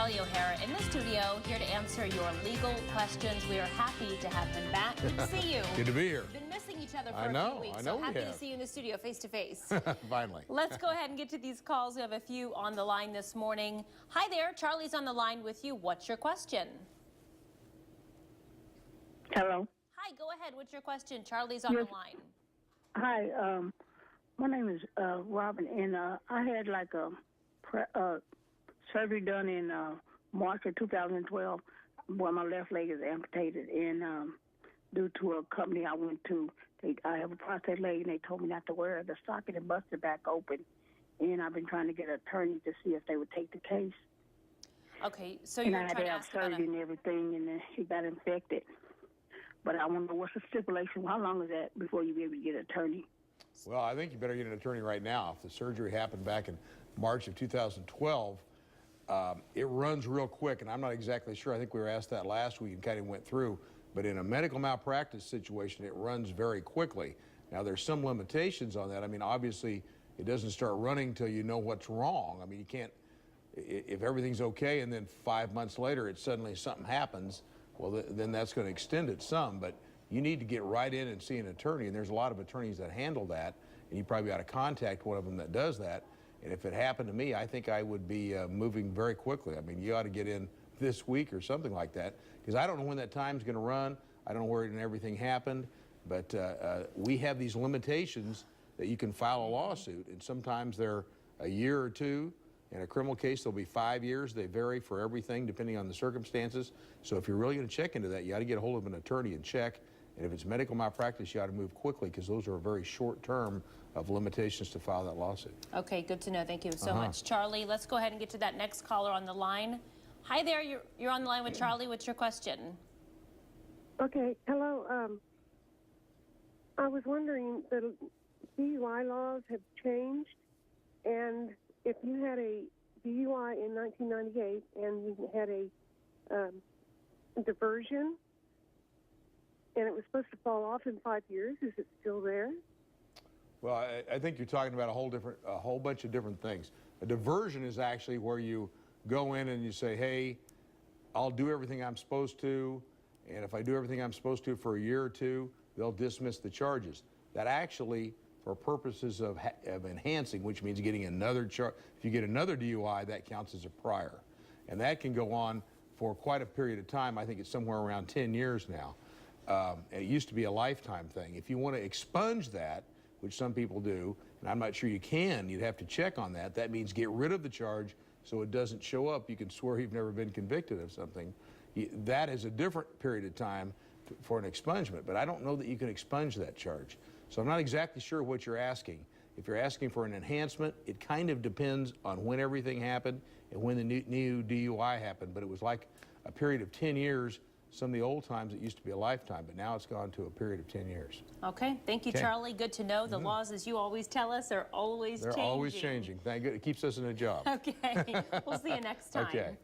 Charlie O'Hara in the studio, here to answer your legal questions. We are happy to have him back. Good to see you. Good to be here. Been missing each other for I a know, few weeks, I know so we happy to have. see you in the studio face to face. Finally. Let's go ahead and get to these calls. We have a few on the line this morning. Hi there, Charlie's on the line with you. What's your question? Hello. Hi, go ahead. What's your question? Charlie's on Yes. the line. Hi. My name is Robin, and I had like a surgery done in March of 2012 where my left leg is amputated, and due to a company I went to, I have a prostate leg, and they told me not to wear it. The socket and busted back open, and I've been trying to get an attorney to see if they would take the case. Okay, so And you're I had trying to to have ask about surgery and everything, and it got infected. But I want to know what's the stipulation. How long is that before you be able to get an attorney? Well, I think you better get an attorney right now. If the surgery happened back in March of 2012, it runs real quick, and I'm not exactly sure. I think we were asked that last week and kind of went through. But in a medical malpractice situation, it runs very quickly. Now, there's some limitations on that. I mean, obviously, it doesn't start running until you know what's wrong. I mean, you can't, if everything's okay and then 5 months later, suddenly something happens, well, then that's going to extend it some. But you need to get right in and see an attorney, and there's a lot of attorneys that handle that, and you probably ought to contact one of them that does that. And if it happened to me, I think I would be moving very quickly. I mean, you ought to get in this week or something like that, because I don't know when that time's going to run. I don't know where everything happened, but we have these limitations that you can file a lawsuit, and sometimes they're a year or two. In a criminal case, they'll be 5 years. They vary for everything depending on the circumstances. So if you're really going to check into that, you ought to get a hold of an attorney and check. And if it's medical malpractice, you ought to move quickly, because those are a very short term of limitations to file that lawsuit. Okay, good to know. Thank you so much, Charlie. Let's go ahead and get to that next caller on the line. Hi there, you're on the line with Charlie. What's your question? Okay, hello. I was wondering, the DUI laws have changed, and if you had a DUI in 1998 and you had a diversion, and it was supposed to fall off in 5 years, is it still there? Well, I think you're talking about a whole bunch of different things. A diversion is actually where you go in and you say, hey, I'll do everything I'm supposed to, and if I do everything I'm supposed to for a year or two, they'll dismiss the charges. That actually, for purposes of enhancing, which means getting another charge, if you get another DUI, that counts as a prior. And that can go on for quite a period of time. I think it's somewhere around 10 years now. It used to be a lifetime thing. If you want to expunge that, which some people do, and I'm not sure you can, you'd have to check on that. That means get rid of the charge so it doesn't show up. You can swear you've never been convicted of something. That is a different period of time for an expungement, but I don't know that you can expunge that charge. So I'm not exactly sure what you're asking. If you're asking for an enhancement, it kind of depends on when everything happened and when the new DUI happened, but it was like a period of 10 years. Some of the old times it used to be a lifetime, but now it's gone to a period of 10 years. Okay, thank you, Charlie. Good to know. The laws, as you always tell us, are always changing. They're always changing. Thank you. It keeps us in a job. Okay, we'll see you next time. Okay.